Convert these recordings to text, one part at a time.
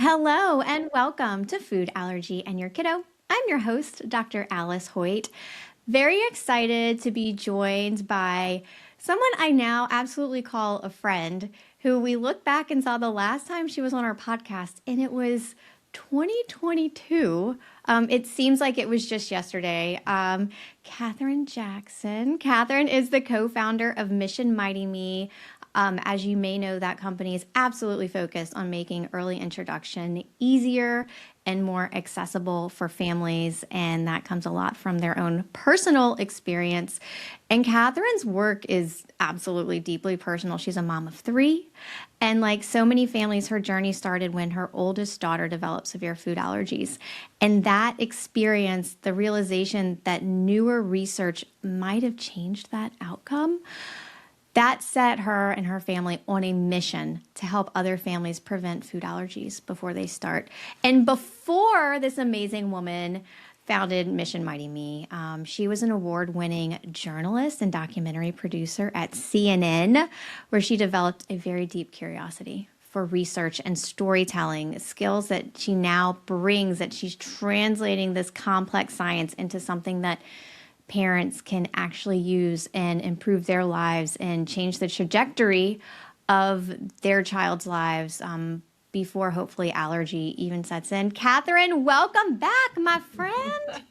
Hello and welcome to Food Allergy and Your Kiddo. I'm your host, Dr. Alice Hoyt. Very excited to be joined by someone I now absolutely call a friend, who we look back and saw the last time she was on our podcast, and it was 2022. It seems like it was just yesterday. Catherine Jaxon. Catherine is the co-founder of Mission MightyMe. As you may know, that company is absolutely focused on making early introduction easier and more accessible for families, and that comes a lot from their own personal experience. And Catherine's work is absolutely deeply personal. She's a mom of 3, and like so many families, her journey started when her oldest daughter developed severe food allergies. And that experience, the realization that newer research might have changed that outcome, that set her and her family on a mission to help other families prevent food allergies before they start. And before this amazing woman founded Mission MightyMe, she was an award-winning journalist and documentary producer at CNN, where she developed a very deep curiosity for research and storytelling, skills that she now brings, that she's translating this complex science into something that parents can actually use and improve their lives and change the trajectory of their child's lives before hopefully allergy even sets in. Catherine, welcome back, my friend.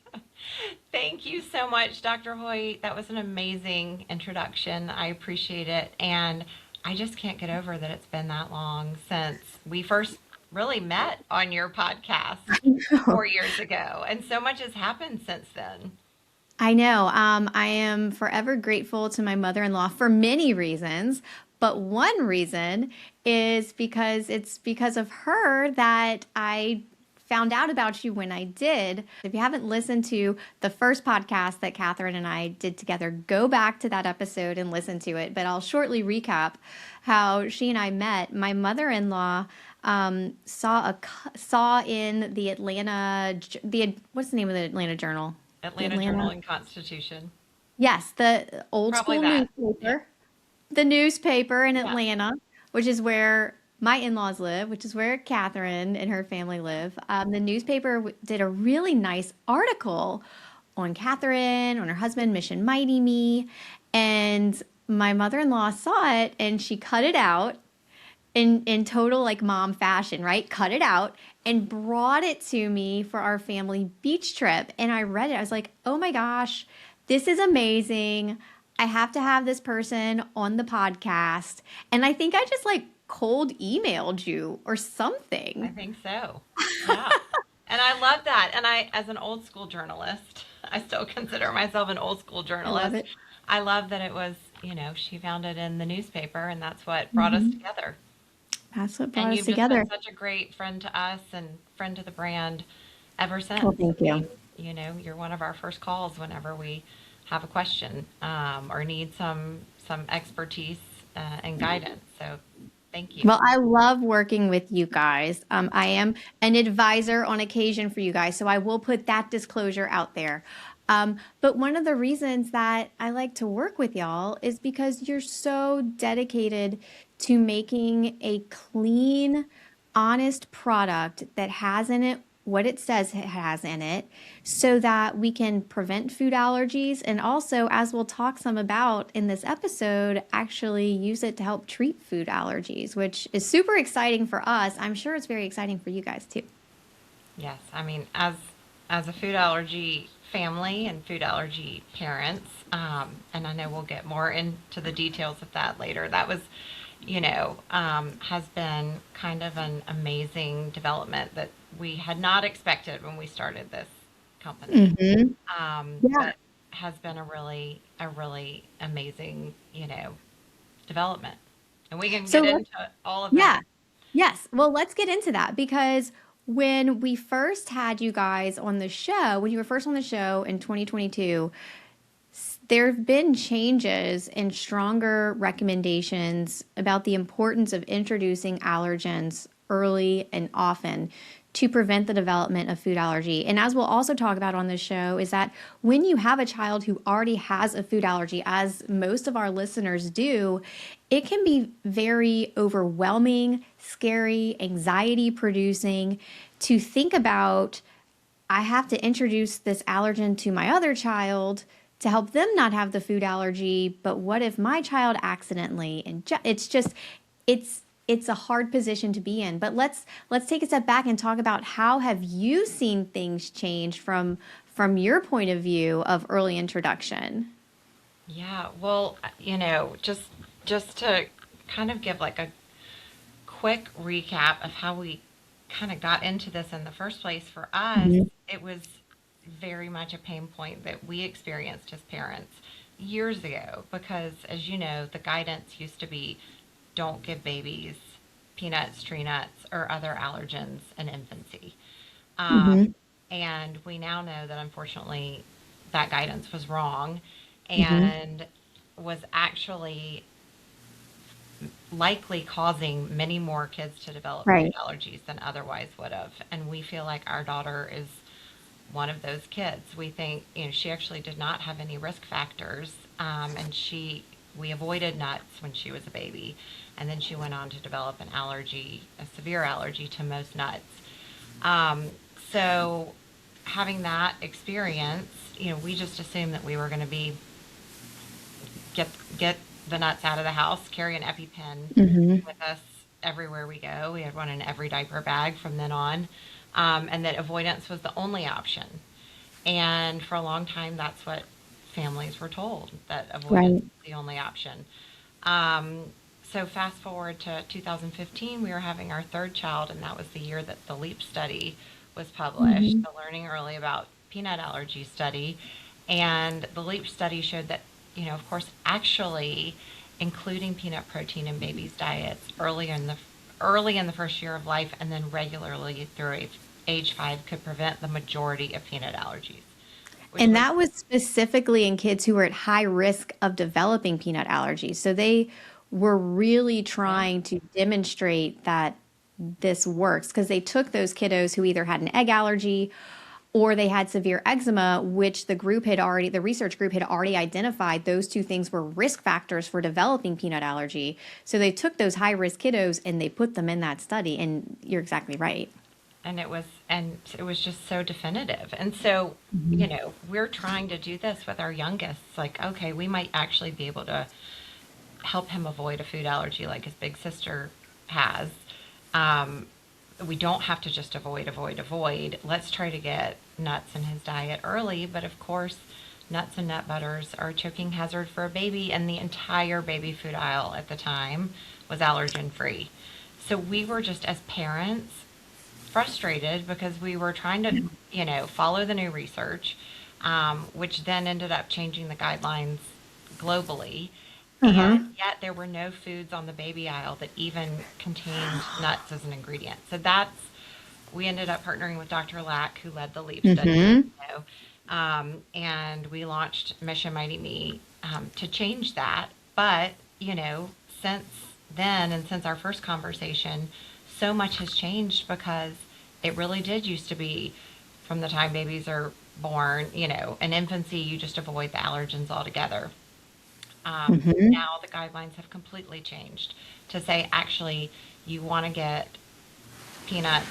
Thank you so much, Dr. Hoyt. That was an amazing introduction. I appreciate it. And I just can't get over that it's been that long since we first really met on your podcast 4 years ago. And so much has happened since then. I know. I am forever grateful to my mother-in-law for many reasons, but one reason is because it's because of her that I found out about you when I did. If you haven't listened to the first podcast that Catherine and I did together, go back to that episode and listen to it. But I'll shortly recap how she and I met. My mother-in-law saw in the Atlanta, what's the name of the Atlanta Journal? Atlanta Journal and Constitution. Yes, the old Probably school that. newspaper. Yeah. The newspaper in Yeah. Atlanta, which is where my in-laws live, which is where Catherine and her family live. The newspaper did a really nice article on Catherine, on her husband, Mission MightyMe, and my mother-in-law saw it and she cut it out in total like mom fashion, right? Cut it out and brought it to me for our family beach trip. And I read it. I was like, oh my gosh, this is amazing. I have to have this person on the podcast. And I think I just like cold emailed you or I something. think so. Yeah. And I love that. And as an old school journalist, I still consider myself an old school I love journalist. it. I love that it was, she found it in the newspaper and that's what brought us together. That's what brought And us you've just been together. such a great friend to us and friend to the brand ever Well, since. thank you. You're one of our first calls whenever we have a question or need some expertise and guidance. So thank you. Well, I love working with you guys. I am an advisor on occasion for you guys, so I will put that disclosure out there. But one of the reasons that I like to work with y'all is because you're so dedicated to making a clean, honest product that has in it what it says it has in it, so that we can prevent food allergies and also, as we'll talk some about in this episode, actually use it to help treat food allergies, which is super exciting for us. I'm sure it's very exciting for you guys too. Yes, I mean, as a food allergy family and food allergy parents, and I know we'll get more into the details of that later. That was, has been kind of an amazing development that we had not expected when we started this company, Mm-hmm. Yeah. but has been a really amazing, development. And we can So get let's, into all of yeah, that. yes. Well, let's get into that because when we first had you guys on the show, when you were first on the show in 2022, there have been changes and stronger recommendations about the importance of introducing allergens early and often to prevent the development of food allergy. And as we'll also talk about on this show, is that when you have a child who already has a food allergy, as most of our listeners do, it can be very overwhelming, scary, anxiety producing to think about, I have to introduce this allergen to my other child to help them not have the food allergy, but what if my child accidentally, and it's a hard position to be in. But let's take a step back and talk about, how have you seen things change from your point of view of early introduction? Yeah, well, just to kind of give like a quick recap of how we kind of got into this in the first place. For us, it was very much a pain point that we experienced as parents years ago, because as you know, the guidance used to be, don't give babies peanuts, tree nuts, or other allergens in infancy. Mm-hmm. And we now know that unfortunately that guidance was wrong Mm-hmm. and was actually likely causing many more kids to develop food Right. allergies than otherwise would have. And we feel like our daughter is one of those kids. We think, she actually did not have any risk factors, and we avoided nuts when she was a baby, and then she went on to develop an allergy, a severe allergy to most nuts. So having that experience, we just assumed that we were going to be get the nuts out of the house, carry an EpiPen Mm-hmm. with us everywhere we go. We had one in every diaper bag from then on, and that avoidance was the only option. And for a long time, that's what families were told, that avoidance Right. was the only option. Um, so fast forward to 2015, we were having our third child, and that was the year that the LEAP study was published, Mm-hmm. the Learning Early About Peanut Allergy study. And the LEAP study showed that, of course, actually including peanut protein in babies' diets early in the first year of life and then regularly through age 5 could prevent the majority of peanut allergies, which And was that was specifically in kids who were at high risk of developing peanut allergies. So they were really yeah. trying to demonstrate that this works, because they took those kiddos who either had an egg allergy or they had severe eczema, which the research group had already identified those two things were risk factors for developing peanut allergy. So they took those high risk kiddos and they put them in that study. And you're exactly right. And it was just so definitive. And so, we're trying to do this with our youngest. Like, okay, we might actually be able to help him avoid a food allergy like his big sister has. Um, we don't have to just avoid, avoid, avoid. Let's try to get nuts in his diet early. But of course, nuts and nut butters are a choking hazard for a baby, and the entire baby food aisle at the time was allergen free. So we were just, as parents, frustrated because we were trying to, follow the new research, which then ended up changing the guidelines globally. Uh-huh. And yet there were no foods on the baby aisle that even contained nuts as an ingredient. So we ended up partnering with Dr. Lack, who led the LEAP study, Mm-hmm. and we launched Mission MightyMe to change that. But, since then and since our first conversation, so much has changed, because it really did used to be, from the time babies are born, in infancy, you just avoid the allergens altogether. Mm-hmm. Now the guidelines have completely changed to say, actually, you want to get peanuts,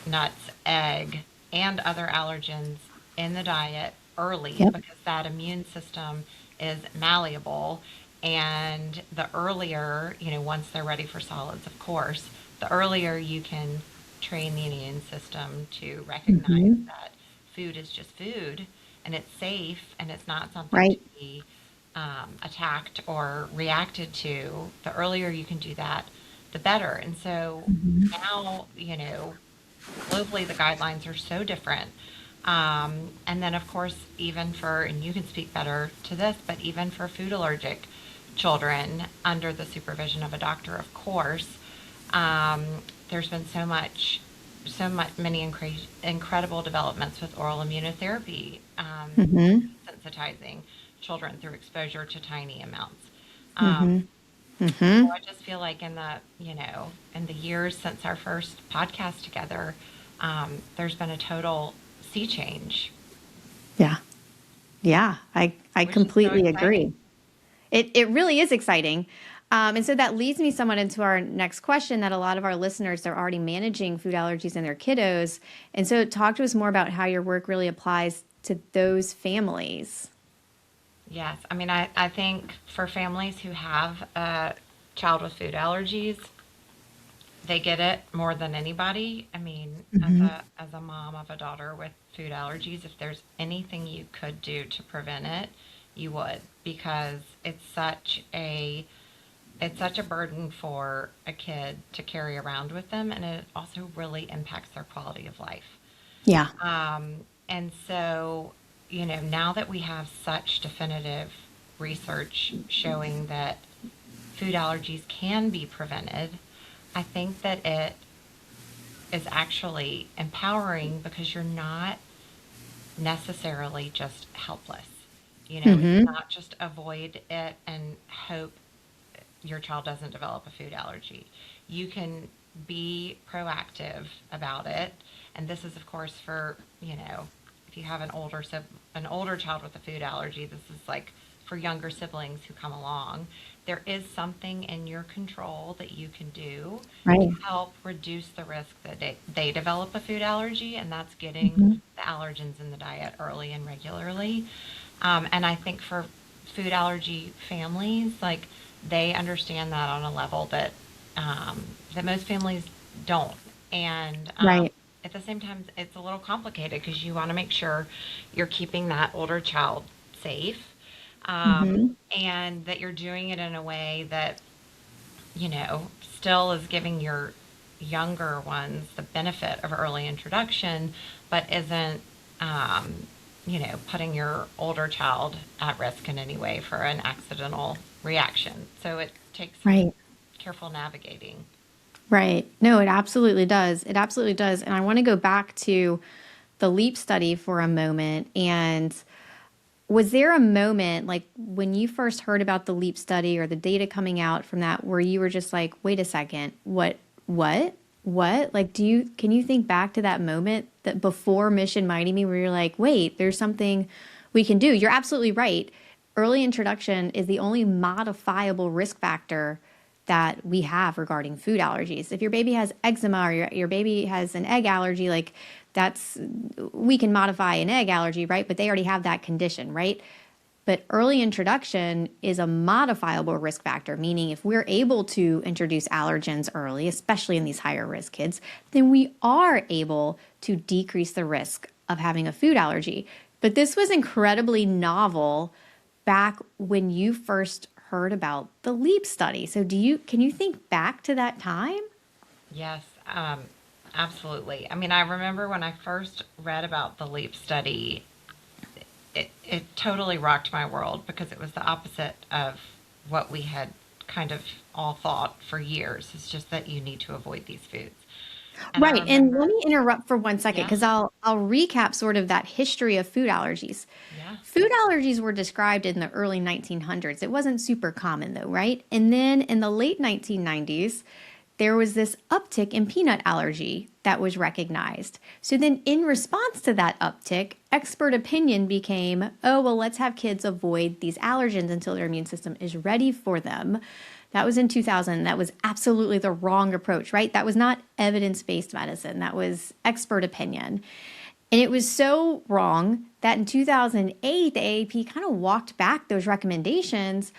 nuts, egg, and other allergens in the diet early, Yep. because that immune system is malleable. And the earlier, once they're ready for solids, of course, the earlier you can train the immune system to recognize Mm-hmm. that food is just food, and it's safe, and it's not something to Right. be attacked or reacted to. The earlier you can do that, the better. And so Mm-hmm. now, globally the guidelines are so different. And then, of course, even for, and you can speak better to this, but even for food allergic children under the supervision of a doctor, of course, um, there's been many incredible developments with oral immunotherapy, Mm-hmm. sensitizing children through exposure to tiny amounts. Um, Mm-hmm. so Mm-hmm. I just feel like in the years since our first podcast together, there's been a total sea change, Yeah. Yeah. I which is so completely agree. exciting. It really is exciting. And so that leads me somewhat into our next question that a lot of our listeners, they're already managing food allergies in their kiddos. And so talk to us more about how your work really applies to those families. Yes, I mean, I think for families who have a child with food allergies, they get it more than anybody. I mean, Hmm. as a mom of a daughter with food allergies, if there's anything you could do to prevent it, you would, because it's such a burden for a kid to carry around with them, and it also really impacts their quality of life. Yeah. And so, now that we have such definitive research showing that food allergies can be prevented, I think that it is actually empowering because you're not necessarily just helpless. It's Hmm. not just avoid it and hope your child doesn't develop a food allergy. You can be proactive about it. And this is, of course, for, if you have an older child with a food allergy, this is like for younger siblings who come along. There is something in your control that you can do to Right. help reduce the risk that they develop a food allergy, and that's getting Hmm. the allergens in the diet early and regularly. And I think for food allergy families, like they understand that on a level that most families don't. And Right. at the same time, it's a little complicated because you want to make sure you're keeping that older child safe, Hmm. and that you're doing it in a way that still is giving your younger ones the benefit of early introduction, but isn't, putting your older child at risk in any way for an accidental reaction. So it takes some Right. careful navigating. Right. No, it absolutely does. It absolutely does. And I want to go back to the LEAP study for a moment. And was there a moment, like when you first heard about the LEAP study or the data coming out from that, where you were just like, wait a second, what? Like, can you think back to that moment that before Mission Mighty Me, where you're like, wait, there's something we can do? You're absolutely right. Early introduction is the only modifiable risk factor that we have regarding food allergies. If your baby has eczema or your baby has an egg allergy, like that's, we can modify an egg allergy, right? But they already have that condition, right? But early introduction is a modifiable risk factor, meaning if we're able to introduce allergens early, especially in these higher risk kids, then we are able to decrease the risk of having a food allergy. But this was incredibly novel back when you first heard about the LEAP study. So can you think back to that time? Yes, absolutely. I mean, I remember when I first read about the LEAP study, it totally rocked my world because it was the opposite of what we had kind of all thought for years. It's just that you need to avoid these foods. And I Right. And let remember, me interrupt for 1 second yeah, because I'll recap sort of that history of food allergies. yeah, Food allergies were described in the early 1900s. It wasn't super common though, right? And then in the late 1990s, there was this uptick in peanut allergy that was recognized. So then, in response to that uptick, expert opinion became, oh, well, let's have kids avoid these allergens until their immune system is ready for them. That was in 2000. That was absolutely the wrong approach, right? That was not evidence based medicine. That was expert opinion. And it was so wrong that in 2008, the AAP kind of walked back those recommendations,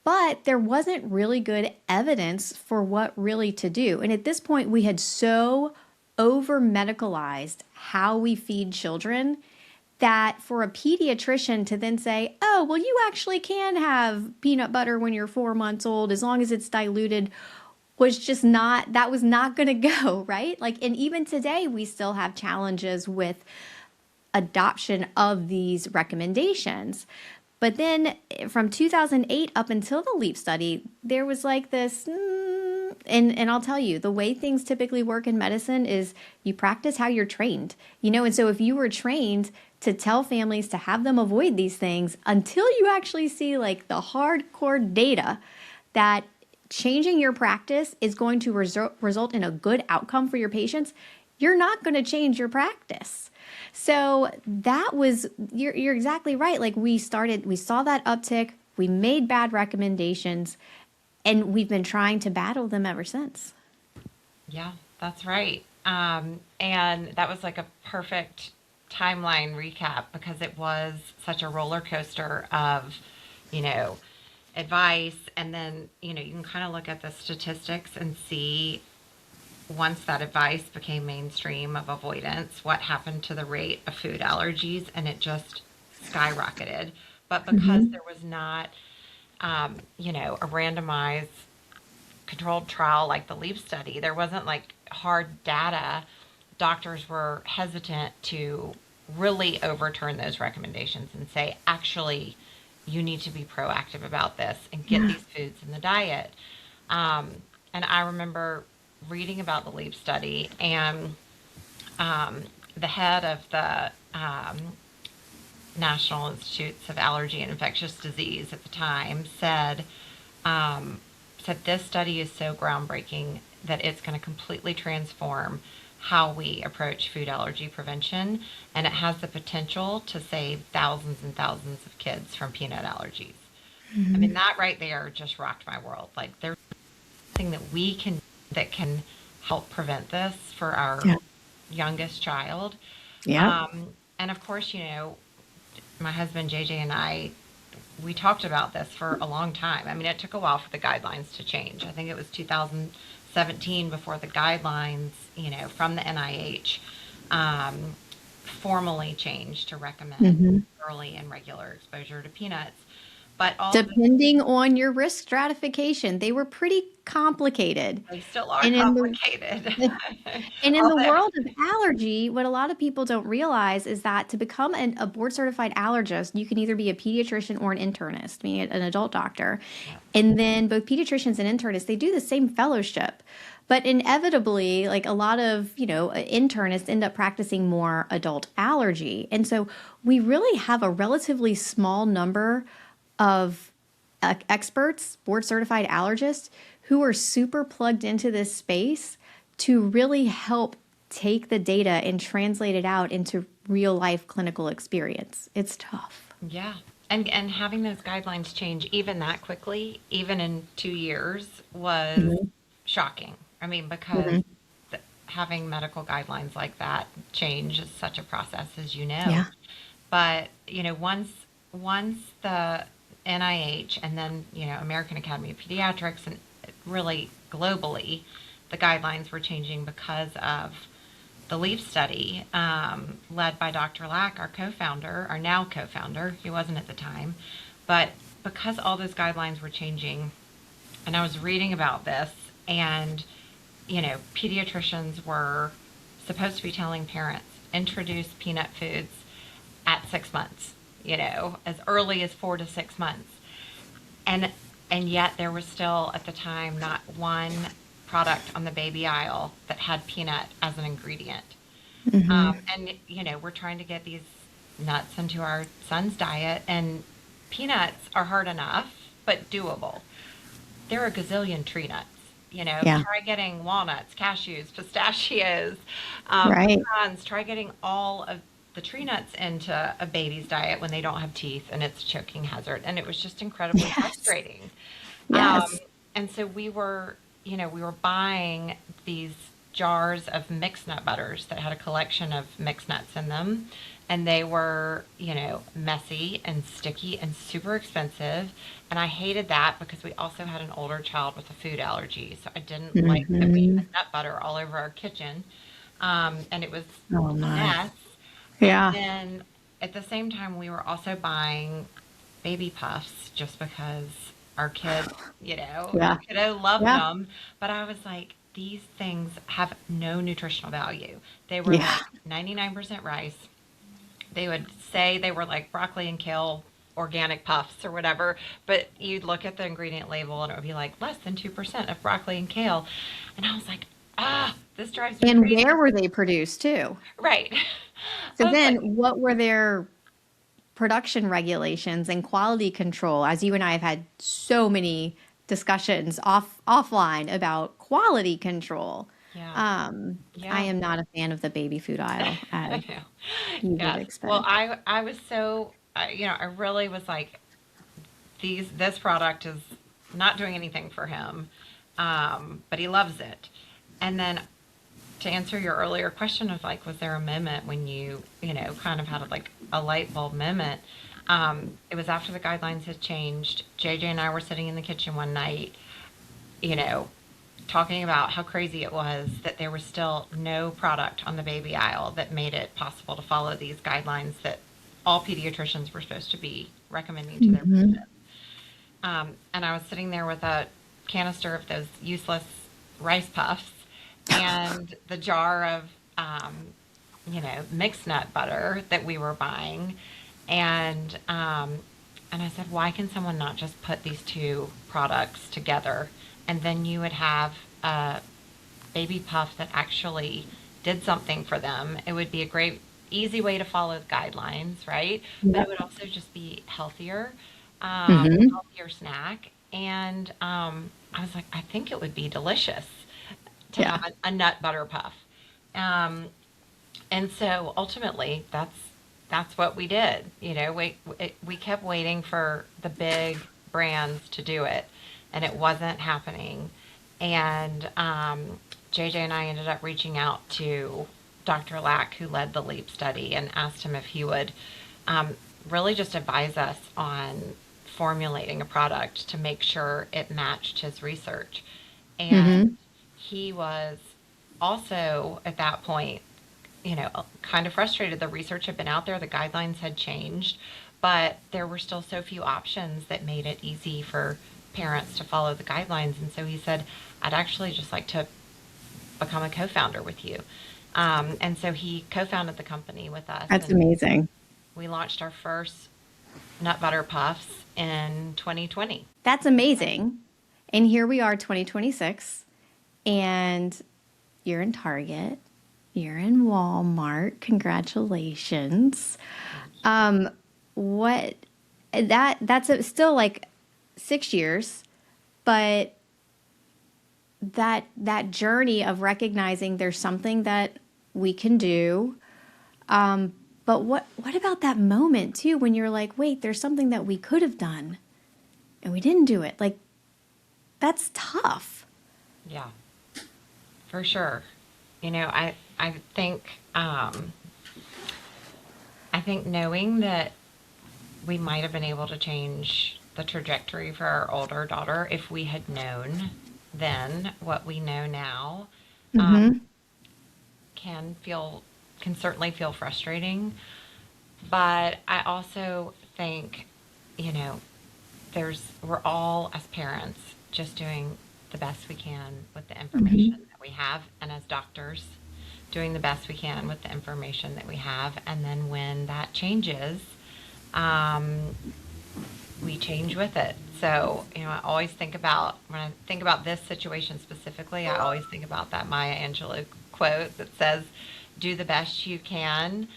but there wasn't really good evidence for what really to do. And at this point, we had so over medicalized how we feed children that for a pediatrician to then say, oh, well, you actually can have peanut butter when you're 4 months old as long as it's diluted, was just not, that was not going to go, right? Like, and even today, we still have challenges with adoption of these recommendations. But then from 2008 up until the LEAP study, there was like this, and I'll tell you, the way things typically work in medicine is you practice how you're trained, and so if you were trained to tell families to have them avoid these things until you actually see like the hardcore data that changing your practice is going to result in a good outcome for your patients, you're not going to change your practice. So that was, you're exactly right. Like we saw that uptick, we made bad recommendations, and we've been trying to battle them ever since. Yeah, that's right. And that was like a perfect timeline recap because it was such a roller coaster of, you know, advice. And then, you can kind of look at the statistics and see once that advice became mainstream of avoidance, what happened to the rate of food allergies, and it just skyrocketed. But because Mm-hmm. there was not, a randomized controlled trial like the LEAP study, there wasn't like hard data. Doctors were hesitant to really overturn those recommendations and say, actually, you need to be proactive about this and get Yeah. these foods in the diet. Um, and I remember reading about the LEAP study, and the head of the National Institutes of Allergy and Infectious Disease at the time said this study is so groundbreaking that it's going to completely transform how we approach food allergy prevention, and it has the potential to save thousands and thousands of kids from peanut allergies. I mean, that right there just rocked my world. Like, there's something that we can that can help prevent this for our Yeah. youngest child. Yep. And of course, my husband JJ and I, we talked about this for a long time. I mean, it took a while for the guidelines to change. I think it was 2017 before the guidelines, from the NIH, formally changed to recommend Mm-hmm. early and regular exposure to peanuts. But all the, Depending on your risk stratification, they were pretty complicated. they still are And in the complicated. And in the Although, world of allergy, what a lot of people don't realize is that to become a board certified allergist, you can either be a pediatrician or an internist, meaning an adult doctor. yeah, And then both pediatricians and internists, they do the same fellowship. But inevitably, like a lot of, internists end up practicing more adult allergy. And so we really have a relatively small number of experts, board certified allergists, who are super plugged into this space to really help take the data and translate it out into real life clinical experience. It's tough. yeah. And having those guidelines change even that quickly, even in 2 years, was Mm-hmm. shocking. I mean, because Mm-hmm. having medical guidelines like that change is such a process, as you Yeah. know. But, once the NIH and then, American Academy of Pediatrics and really globally, the guidelines were changing because of the LEAF study, led by Dr. Lack, our co-founder, our now co-founder. He wasn't at the time. But because all those guidelines were changing, and I was reading about this, and, pediatricians were supposed to be telling parents, introduce peanut foods at 6 months, as early as 4 to 6 months. And and yet there was still at the time not one product on the baby aisle that had peanut as an ingredient. Mm-hmm. And we're trying to get these nuts into our son's diet, and peanuts are hard enough but doable. There are a gazillion tree nuts. Yeah. Try getting walnuts, cashews, pistachios, Right. pecans. Try getting all of the tree nuts into a baby's diet when they don't have teeth, and it's a choking hazard. And it was just incredibly Yes. frustrating. Um, Yes. and so we were buying these jars of mixed nut butters that had a collection of mixed nuts in them. And they were, messy and sticky and super expensive. And I hated that because we also had an older child with a food allergy. So I didn't like that we Mm-hmm. had nut butter all over our kitchen. And it was Oh a my. mess. And Yeah. then at the same time, we were also buying baby puffs just because our kid, our Yeah. kiddo loved Yeah. them. But I was like, these things have no nutritional value. They were Yeah. like 99% rice. They would say they were like broccoli and kale organic puffs or whatever, but you'd look at the ingredient label and it would be like less than 2% of broccoli and kale. And I was like, this drives me And where crazy. were they produced too? Right. So I was then like, what were their production regulations and quality control, as you and I have had so many discussions offline about quality control. Yeah. I Yeah. am not a fan of the baby food aisle, as I know. you would Yes. Well, expect. I was so, I really was like, this product is not doing anything for him, but he loves it. And then to answer your earlier question of like, was there a moment when you kind of had like a light bulb moment? It was after the guidelines had changed. JJ and I were sitting in the kitchen one night, you know, talking about how crazy it was that there was still no product on the baby aisle that made it possible to follow these guidelines that all pediatricians were supposed to be recommending to their Hmm. patients. And I was sitting there with a canister of those useless rice puffs and the jar of, mixed nut butter that we were buying. And I said, why can someone not just put these two products together? And then you would have a baby puff that actually did something for them. It would be a great, easy way to follow the guidelines, right? But it Yep. would also just be healthier, Hmm. healthier snack. And I was like, I think it would be delicious to Yeah. have a nut butter puff. Um, and so ultimately, that's what we did. We kept waiting for the big brands to do it, and it wasn't happening. And JJ and I ended up reaching out to Dr. Lack, who led the LEAP study, and asked him if he would um, really just advise us on formulating a product to make sure it matched his research. And Hmm. he was also at that point, kind of frustrated. The research had been out there, the guidelines had changed, but there were still so few options that made it easy for parents to follow the guidelines. And so he said, I'd actually just like to become a co-founder with you. And so he co-founded the company with us, That's and amazing. we launched our first nut butter puffs in 2020. That's amazing. And here we are, 2026, and you're in Target, you're in Walmart. Congratulations. Thank you. What still like 6 years, but that journey of recognizing there's something that we can do. But what about that moment too when you're like, wait, there's something that we could have done and we didn't do it? Like that's tough. Yeah, for sure. I think I think knowing that we might have been able to change the trajectory for our older daughter if we had known then what we know now, um, Mm-hmm. can feel can certainly feel frustrating. But I also think, you know, we're all as parents just doing the best we can with the information Mm-hmm. that we have, and as doctors doing the best we can with the information that we have. And then when that changes, um, we change with it. So, I always think about, when I think about this situation specifically, I always think about that Maya Angelou quote that says, do the best you can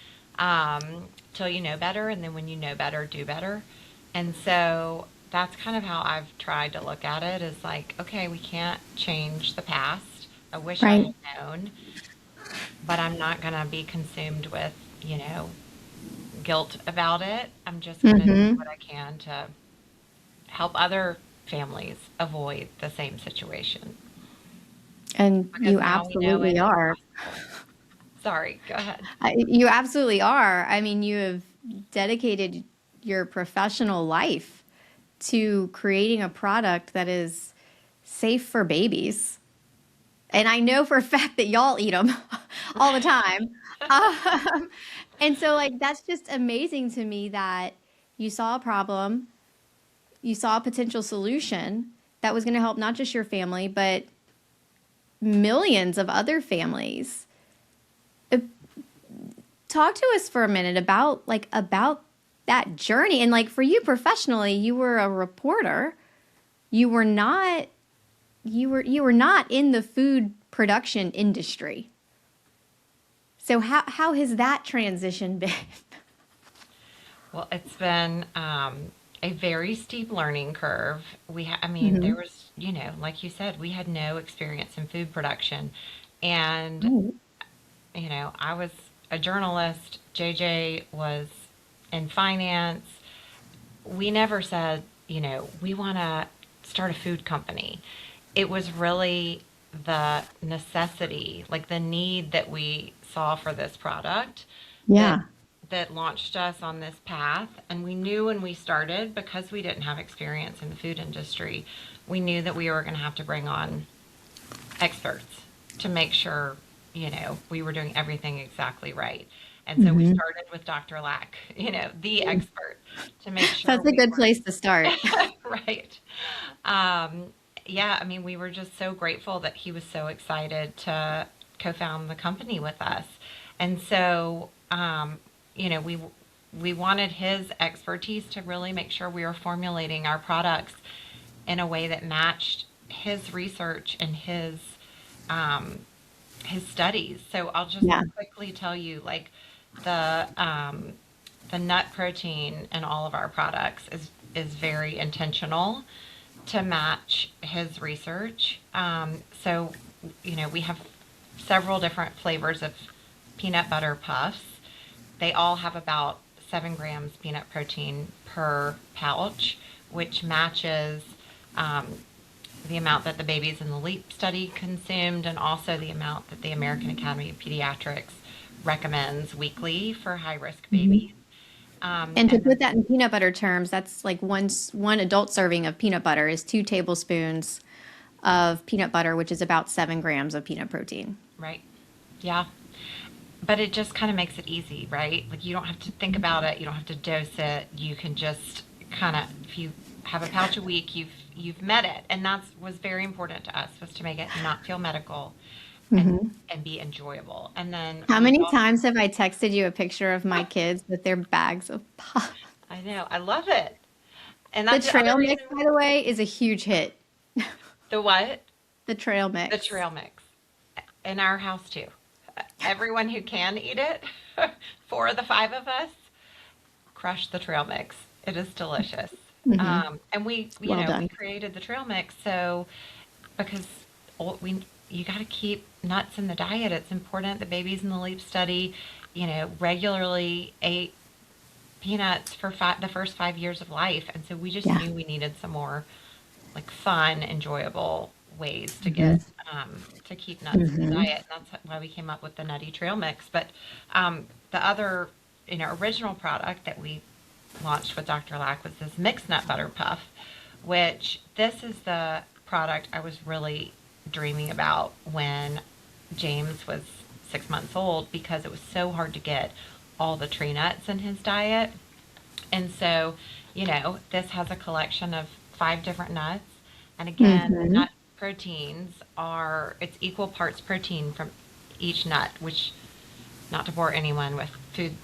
till you know better. And then when you know better, do better. And so that's kind of how I've tried to look at it, is like, okay, we can't change the past. I wish I Right. had known, but I'm not going to be consumed with, guilt about it. I'm just going to do Mm-hmm. what I can to help other families avoid the same situation, And because you now we know it absolutely is are. possible. Sorry, go ahead. You absolutely are. I mean, you have dedicated your professional life to creating a product that is safe for babies. And I know for a fact that y'all eat them all the time. Um, and so, like, that's just amazing to me that you saw a problem, you saw a potential solution that was going to help not just your family, but millions of other families. Uh, Talk to us for a minute about that journey. And like for you professionally, you were a reporter. You were not you were not in the food production industry. So how has that transition been? Well, it's been a very steep learning curve. I mean, there Hmm. was, like you said, we had no experience in food production. And, Oh, I was a journalist. JJ was in finance. We never said, we want to start a food company. It was really the necessity, like the need that we saw for this product that yeah. launched us on this path. And we knew when we started, because we didn't have experience in the food industry, we knew that we were going to have to bring on experts to make sure, we were doing everything exactly right. And so we Hmm. started with Dr. Lack, the expert, to make sure That's a we good were place to start. right. Um, yeah, I mean, we were just so grateful that he was so excited to co-found the company with us. And so, we wanted his expertise to really make sure we were formulating our products in a way that matched his research and um, his studies. So I'll just Yeah. quickly tell you, like the the nut protein in all of our products is very intentional to match his research. We have several different flavors of peanut butter puffs. They all have about 7 grams peanut protein per pouch, which matches um, the amount that the babies in the LEAP study consumed, and also the amount that the American Academy of Pediatrics recommends weekly for high risk Mhm. babies. And to And put then, that in peanut butter terms, that's like one adult serving of peanut butter is 2 tablespoons of peanut butter, which is about 7 grams of peanut protein. right, yeah. But it just kind of makes it easy, right? Like you don't have to think about it, you don't have to dose it. You can just kind of, if you have a pouch a week, you've met it, and that's was very important to us, was to make it not feel medical, and Hmm. be enjoyable. And then How we've many also, times have I texted you a picture of my kids with their bags of pop? I know, I love it, and The that's the other trail reason. mix, by the way, is a huge hit. The what? The trail The mix. trail mix in our house too. Everyone who can eat it, four of the five of us, crush the trail mix. It is delicious. Hmm. And Well we done. created the trail mix so because you got to keep nuts in the diet. It's important. The babies in the LEAP study, regularly ate peanuts for the first 5 years of life, and so we just Yeah. knew we needed some more like fun, enjoyable ways to Hmm. get to keep nuts in the Hmm. diet. And that's why we came up with the nutty trail mix. But the other, original product that we launched with Dr. Lack was this mixed nut butter puff, which this is the product I was really dreaming about when James was 6 months old, because it was so hard to get all the tree nuts in his diet. And so, this has a collection of 5 different nuts. And again, the Hmm. nut proteins it's equal parts protein from each nut, which, not to bore anyone with food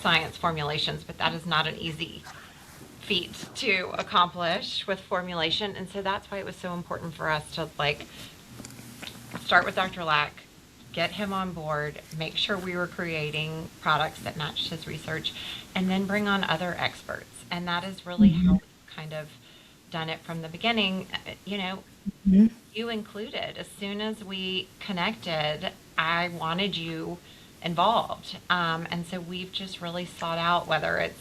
science formulations, but that is not an easy feat to accomplish with formulation. And so that's why it was so important for us to like start with Dr. Lack, get him on board, make sure we were creating products that matched his research, and then bring on other experts. And that is really how Hmm. we've kind of done it from the beginning. Hmm. You included. As soon as we connected, I wanted you involved. And so we've just really sought out, whether it's,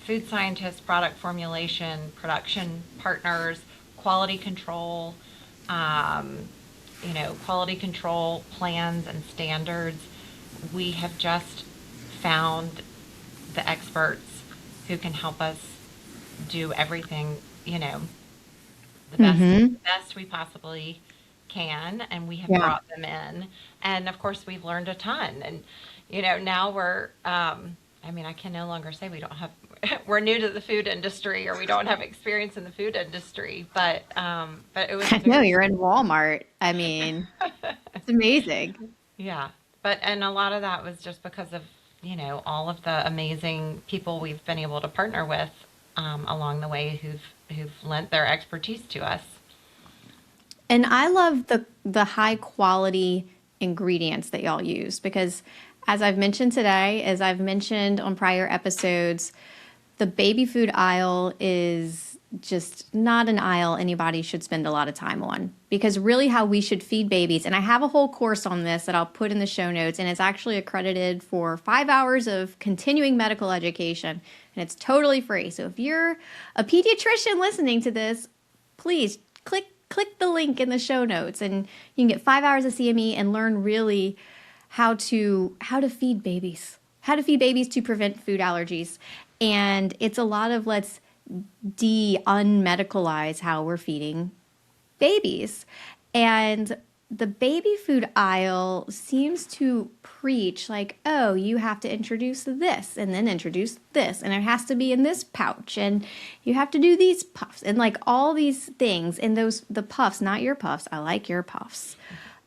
food scientists, product formulation, production partners, quality control, um, quality control plans and standards. We have just found the experts who can help us do everything, Hmm. the best we possibly can, and we have Yeah. brought them in. And of course, we've learned a ton. And now I mean, I can no longer say we don't have we're new to the food industry, or we don't have experience in the food industry, but it was I know very you're in Walmart. I mean, it's amazing. yeah. And a lot of that was just because of, all of the amazing people we've been able to partner with along the way, who've lent their expertise to us. And I love the high quality ingredients that y'all use because as I've mentioned today, as I've mentioned on prior episodes, the baby food aisle is just not an aisle anybody should spend a lot of time on, because really how we should feed babies, and I have a whole course on this that I'll put in the show notes, and it's actually accredited for 5 hours of continuing medical education, and it's totally free. So if you're a pediatrician listening to this, please click the link in the show notes, and you can get 5 hours of CME and learn really how to feed babies, to prevent food allergies. And it's a lot of let's unmedicalize how we're feeding babies. And the baby food aisle seems to preach like, oh, you have to introduce this and then introduce this, and it has to be in this pouch, and you have to do these puffs and like all these things. And the puffs, not your puffs, I like your puffs,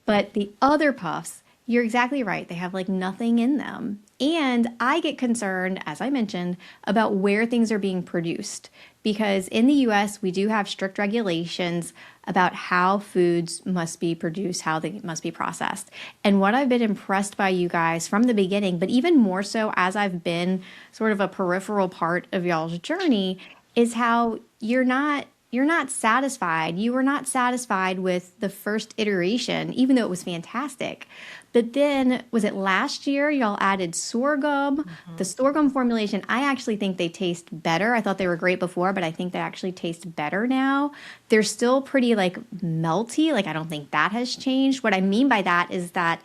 but the other puffs, you're exactly right. They have like nothing in them. And I get concerned, as I mentioned, about where things are being produced, because in the US, we do have strict regulations about how foods must be produced, how they must be processed. And what I've been impressed by you guys from the beginning, but even more so as I've been sort of a peripheral part of y'all's journey, is how you're not satisfied. You were not satisfied with the first iteration, even though it was fantastic. But then, was it last year, y'all added sorghum? Mm-hmm. The sorghum formulation, I actually think they taste better. I thought they were great before, but I think they actually taste better now. They're still pretty like melty. Like, I don't think that has changed. What I mean by that is that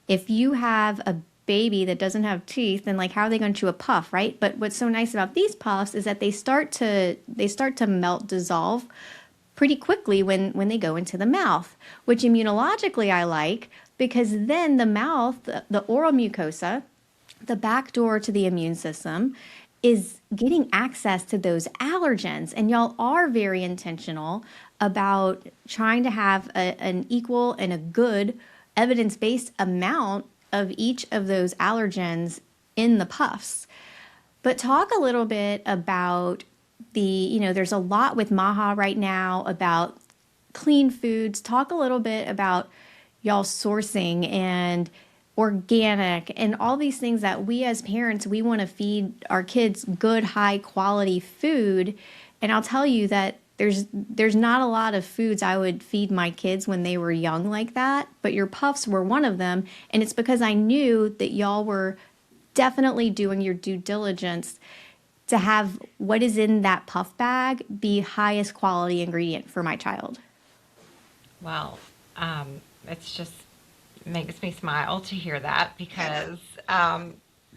if you have a baby that doesn't have teeth, then like how are they going to chew a puff, right? But what's so nice about these puffs is that they start to melt, dissolve pretty quickly when they go into the mouth, which immunologically I like, because then the mouth, the oral mucosa, the back door to the immune system, is getting access to those allergens. And y'all are very intentional about trying to have an equal and a good evidence-based amount of each of those allergens in the puffs. But talk a little bit about there's a lot with MAHA right now about clean foods. Talk a little bit about y'all sourcing and organic and all these things that we as parents, we want to feed our kids good, high quality food. And I'll tell you that there's not a lot of foods I would feed my kids when they were young like that, but your puffs were one of them. And it's because I knew that y'all were definitely doing your due diligence to have what is in that puff bag be highest quality ingredient for my child. Well, it's just makes me smile to hear that because,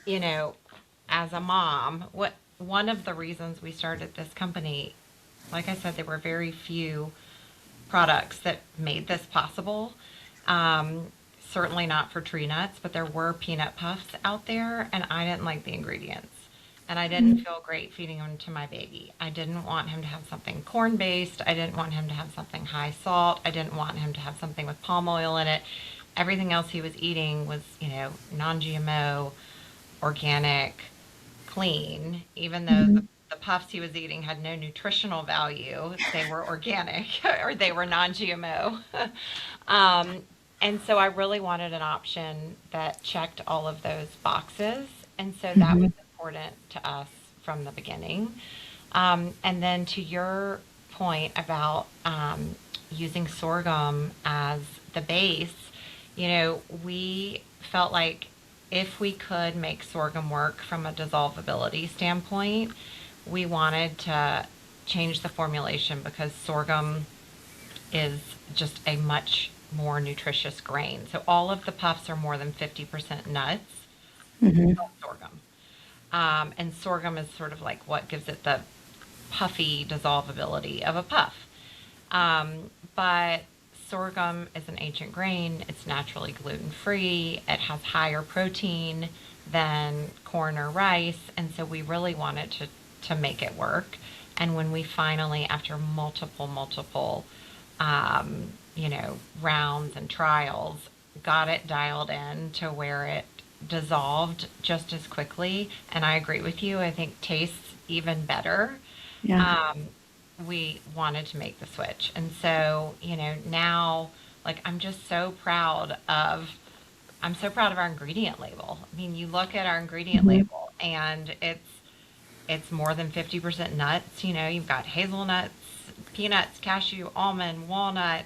you know, as a mom, one of the reasons we started this company, like I said, there were very few products that made this possible. Certainly not for tree nuts, but there were peanut puffs out there, and I didn't like the ingredients. And I didn't feel great feeding them to my baby. I didn't want him to have something corn-based. I didn't want him to have something high salt. I didn't want him to have something with palm oil in it. Everything else he was eating was, non-GMO, organic, clean, even though the puffs he was eating had no nutritional value. They were organic or they were non-GMO. And so I really wanted an option that checked all of those boxes. And so that was important to us from the beginning. And then to your point about using sorghum as the base, we felt like if we could make sorghum work from a dissolvability standpoint, we wanted to change the formulation because sorghum is just a much more nutritious grain. So all of the puffs are more than 50% nuts, sorghum. And sorghum is sort of like what gives it the puffy dissolvability of a puff. But sorghum is an ancient grain. It's naturally gluten-free. It has higher protein than corn or rice. And so we really wanted to make it work. And when we finally, after multiple, rounds and trials, got it dialed in to where it dissolved just as quickly. And I agree with you. I think tastes even better. Yeah. We wanted to make the switch. And so, now, like, I'm so proud of our ingredient label. I mean, you look at our ingredient label and it's more than 50% nuts. You know, you've got hazelnuts, peanuts, cashew, almond, walnut,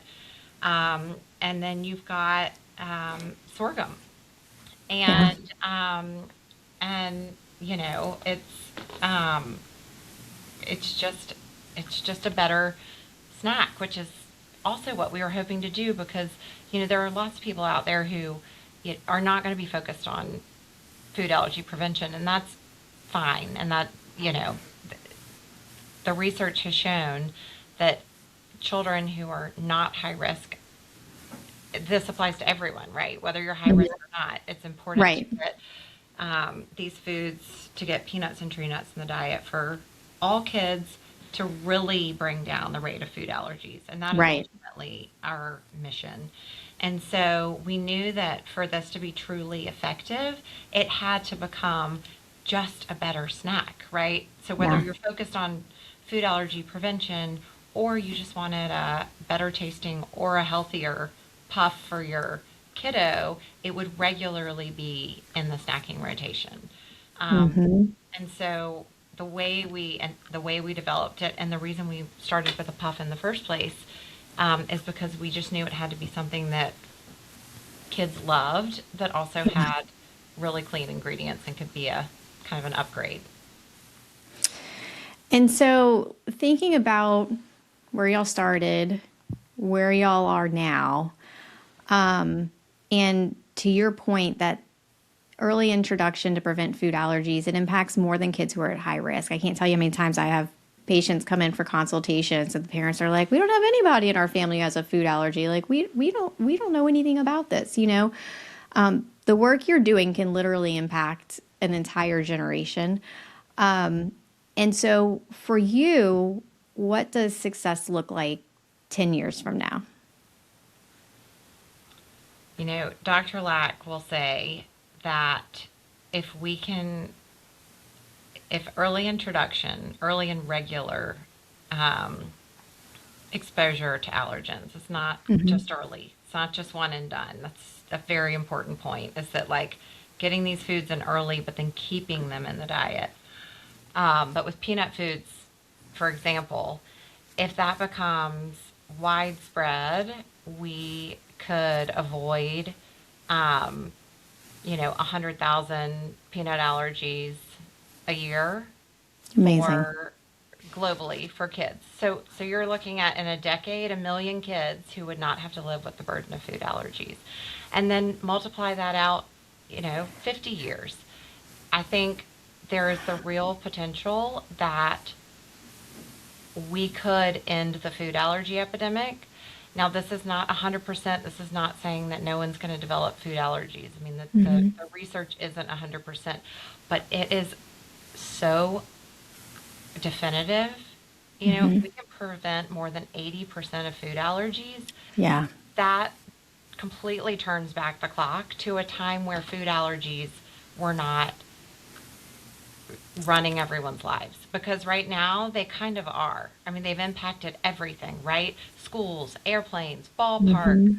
and then you've got sorghum. Yeah. And you know, um, it's just it's just a better snack, which is also what we were hoping to do because you know there are lots of people out there who are not going to be focused on food allergy prevention, and that's fine. And that you know the research has shown that children who are not high risk, this applies to everyone, right? Whether you're high Mhm. risk or not, it's important to Right. get these foods, to get peanuts and tree nuts in the diet for all kids to really bring down the rate of food allergies. And that is Right. ultimately our mission. And so we knew that for this to be truly effective, it had to become just a better snack, right? So whether Yeah. you're focused on food allergy prevention or you just wanted a better tasting or a healthier puff for your kiddo, it would regularly be in the snacking rotation. Um, Hmm. and so the way we developed it, and the reason we started with a puff in the first place, is because we just knew it had to be something that kids loved, that also had really clean ingredients and could be a kind of an upgrade. And so, thinking about where y'all started, where y'all are now, and to your point that early introduction to prevent food allergies, it impacts more than kids who are at high risk. I can't tell you how many times I have patients come in for consultations and the parents are like, we don't have anybody in our family who has a food allergy. Like we don't know anything about this, you know? The work you're doing can literally impact an entire generation. And so for you, what does success look like 10 years from now? You know, Dr. Lack will say that if we can, if early introduction, early and regular um, exposure to allergens, it's not Hmm. just early, it's not just one and done. That's a very important point, is that like getting these foods in early, but then keeping them in the diet. But with peanut foods, for example, if that becomes widespread, we could avoid, um, you know, 100,000 peanut allergies a year Amazing. for globally for kids. So you're looking at in a decade, 1 million kids who would not have to live with the burden of food allergies. And then multiply that out, you know, 50 years. I think there is the real potential that we could end the food allergy epidemic. Now, this is not 100%. This is not saying that no one's going to develop food allergies. I mean, Hmm. the research isn't 100%, but it is so definitive. You know, if Hmm. we can prevent more than 80% of food allergies, Yeah. that completely turns back the clock to a time where food allergies were not running everyone's lives, because right now they kind of are. I mean, they've impacted everything, right? Schools, airplanes, ballpark.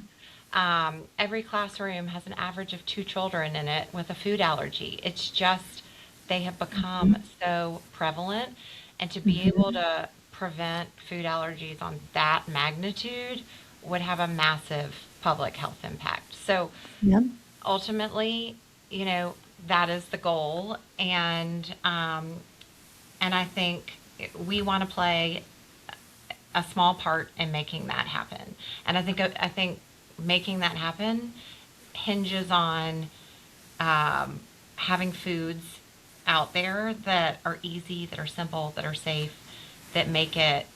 Hmm. Every classroom has an average of 2 children in it with a food allergy. It's just they have become so prevalent, and to be able Hmm. to prevent food allergies on that magnitude would have a massive public health impact. So Yep. ultimately, you know, that is the goal, and I think we want to play a small part in making that happen. And I think making that happen hinges on having foods out there that are easy, that are simple, that are safe, that make it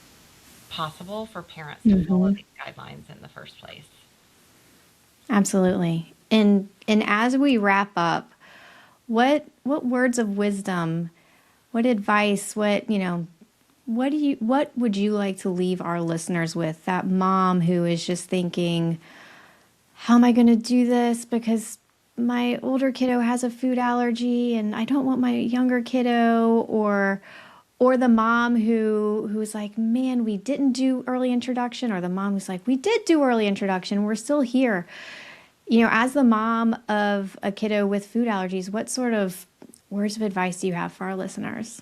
possible for parents to follow Hmm. these guidelines in the first place. Absolutely. And as we wrap up, what words of wisdom, what advice, what would you like to leave our listeners with? That mom who is just thinking, how am I going to do this because my older kiddo has a food allergy and I don't want my younger kiddo, or the mom who's like, man, we didn't do early introduction, or the mom who's like, we did do early introduction, we're still here. As the mom of a kiddo with food allergies, what sort of words of advice do you have for our listeners?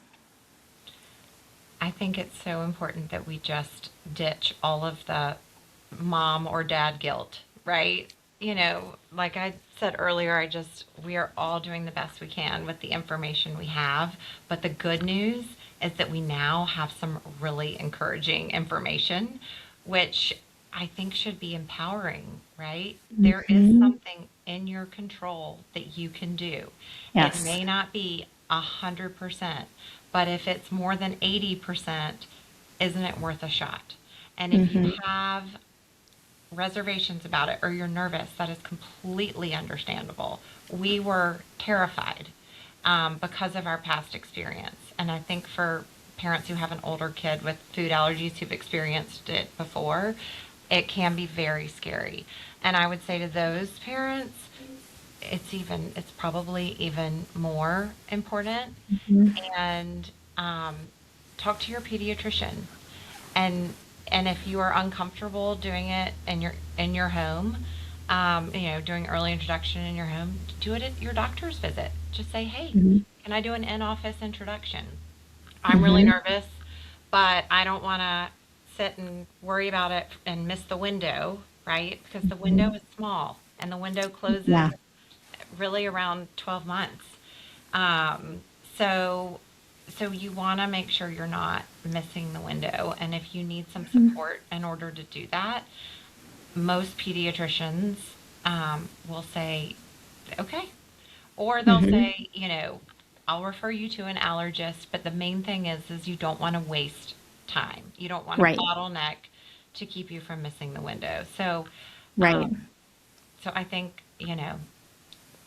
I think it's so important that we just ditch all of the mom or dad guilt, right? Like I said earlier, we are all doing the best we can with the information we have. But the good news is that we now have some really encouraging information, which I think should be empowering, right? There is Hmm. something in your control that you can do. It Yes. may not be 100%, but if it's more than 80%, isn't it worth a shot? And if you Hmm. have reservations about it or you're nervous, that is completely understandable. We were terrified because of our past experience. And I think for parents who have an older kid with food allergies who've experienced it before, it can be very scary. And I would say to those parents, it's probably even more important. Hmm. And talk to your pediatrician, and if you are uncomfortable doing it in your home, doing early introduction in your home, do it at your doctor's visit. Just say, hey, Hmm. can I do an in-office introduction? I'm really Hmm. nervous, but I don't want to sit and worry about it and miss the window, right? Because the window is small and the window closes Yeah. really around 12 months. Um, so, so you want to make sure you're not missing the window. And if you need some Mhm. support in order to do that, most pediatricians will say, okay. Or they'll Hmm. say, I'll refer you to an allergist. But the main thing is you don't want to waste time. You don't want to Right. bottleneck to keep you from missing the window. So, Right. so I think,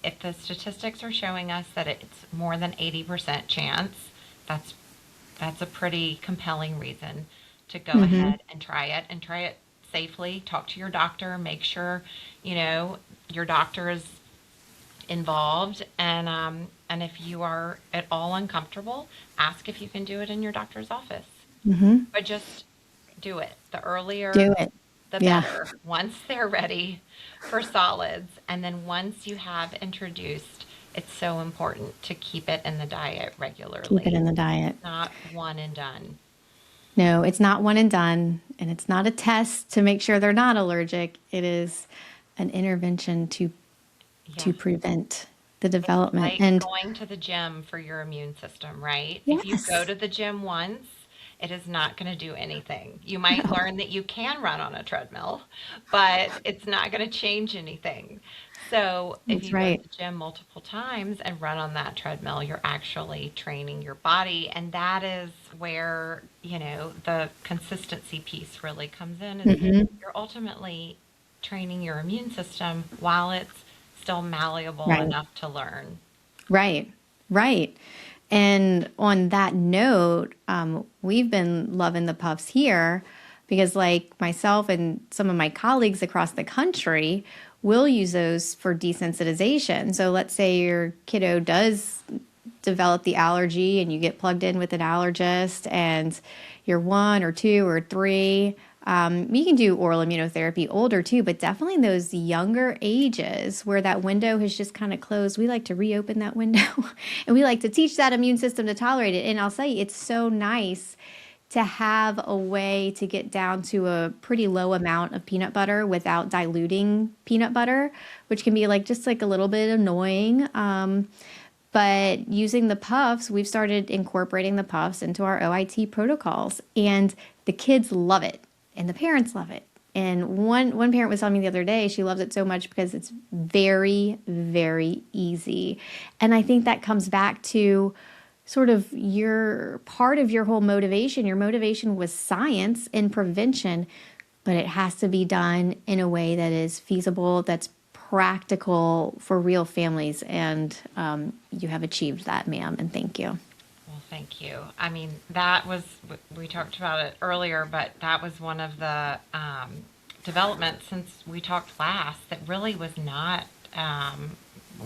if the statistics are showing us that it's more than 80% chance, that's that's a pretty compelling reason to go Hmm. ahead and try it safely. Talk to your doctor, make sure, you know, your doctor is involved, and if you are at all uncomfortable, ask if you can do it in your doctor's office. Hmm. But just do it. The earlier, Do it. the Yeah. better. Once they're ready for solids, and then once you have introduced, it's so important to keep it in the diet Keep it regularly. in the diet. Not one and done. No, it's not one and done, and it's not a test to make sure they're not allergic. It is an intervention to Yes. prevent the It's development. like And going to the gym for your immune system, right? If you go yes, to the gym once, it is not going to do anything. You might no, learn that you can run on a treadmill, but it's not going to change anything. So, if that's you go to right. the gym multiple times and run on that treadmill, you're actually training your body. And that is where, the consistency piece really comes in, is Hmm. you're ultimately training your immune system while it's still malleable Right. enough to learn. Right. Right. And on that note, we've been loving the puffs here because, like myself and some of my colleagues across the country, will use those for desensitization. So, let's say your kiddo does develop the allergy and you get plugged in with an allergist and you're 1 or 2 or 3. You can do oral immunotherapy older too, but definitely in those younger ages where that window has just kind of closed, we like to reopen that window and we like to teach that immune system to tolerate it. And I'll say it's so nice to have a way to get down to a pretty low amount of peanut butter without diluting peanut butter, which can be like just like a little bit annoying. But using the puffs, we've started incorporating the puffs into our OIT protocols, and the kids love it, and the parents love it. And one parent was telling me the other day she loves it so much because it's very, very easy. And I think that comes back to sort of your part of your whole motivation. Your motivation was science and prevention, but it has to be done in a way that is feasible, that's practical for real families. And you have achieved that, ma'am, and thank you. Well, thank you. I mean, that was, we talked about it earlier, but that was one of the developments since we talked last that really was not,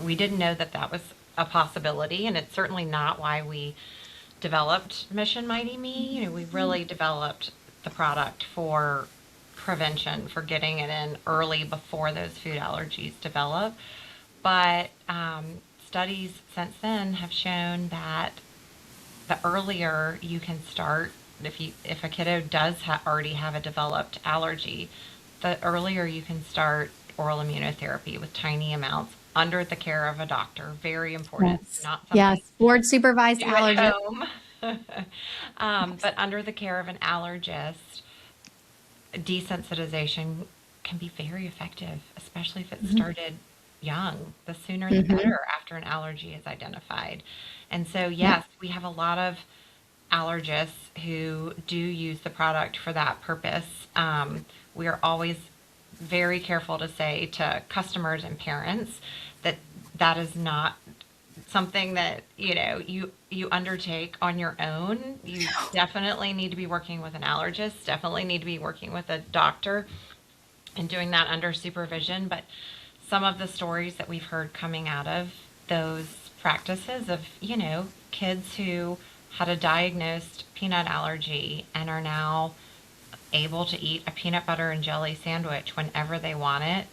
we didn't know that that was a possibility, and it's certainly not why we developed Mission Mighty Me. We really developed the product for prevention, for getting it in early before those food allergies develop. But studies since then have shown that the earlier you can start if a kiddo does already have a developed allergy, the earlier you can start oral immunotherapy with tiny amounts under the care of a doctor. Very important. Yes. Not something Yes. Board supervised you do at allergist. home. But under the care of an allergist, desensitization can be very effective, especially if it started young. The sooner the better after an allergy is identified. And so, yes, we have a lot of allergists who do use the product for that purpose. We are always very careful to say to customers and parents that that is not something that you undertake on your own. You definitely need to be working with an allergist, definitely need to be working with a doctor and doing that under supervision. But some of the stories that we've heard coming out of those practices of kids who had a diagnosed peanut allergy and are now able to eat a peanut butter and jelly sandwich whenever they want it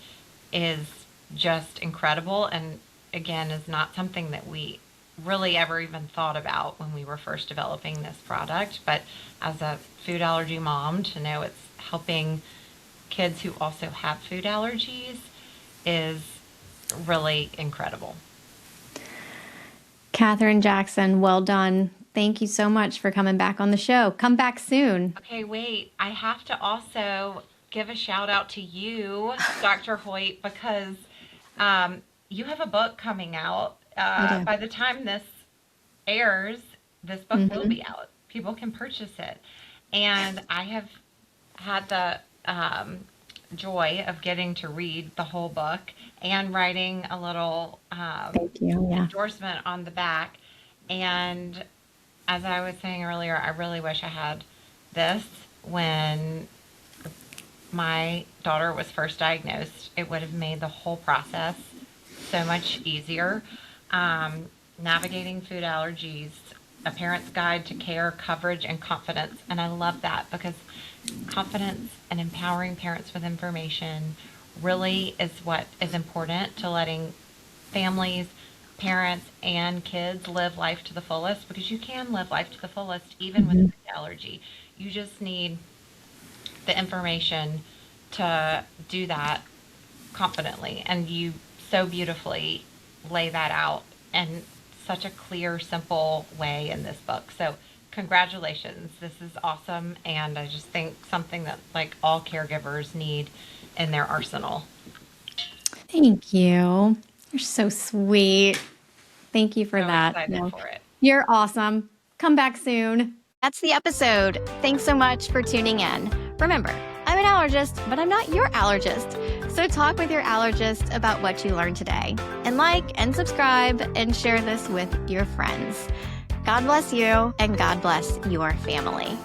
is just incredible, and again is not something that we really ever even thought about when we were first developing this product. But as a food allergy mom, to know it's helping kids who also have food allergies is really incredible. Catherine, Jaxon, well done. Thank you so much for coming back on the show. Come back soon. Okay, wait. I have to also give a shout out to you, Dr. Hoyt, because you have a book coming out. By the time this airs, this book will be out. People can purchase it. And I have had the joy of getting to read the whole book and writing a little Thank you. Yeah. endorsement on the back. And as I was saying earlier, I really wish I had this when my daughter was first diagnosed. It would have made the whole process so much easier. Navigating food allergies, a parent's guide to care, coverage, and confidence. And I love that because confidence and empowering parents with information really is what is important to letting families, parents, and kids live life to the fullest, because you can live life to the fullest even with a food allergy. You just need the information to do that confidently, and you so beautifully lay that out in such a clear, simple way in this book. So congratulations, this is awesome, and I just think something that like all caregivers need in their arsenal. Thank you. You're so sweet. Thank you for So that. excited for it. You're awesome. Come back soon. That's the episode. Thanks so much for tuning in. Remember, I'm an allergist, but I'm not your allergist. So talk with your allergist about what you learned today. And like and subscribe and share this with your friends. God bless you and God bless your family.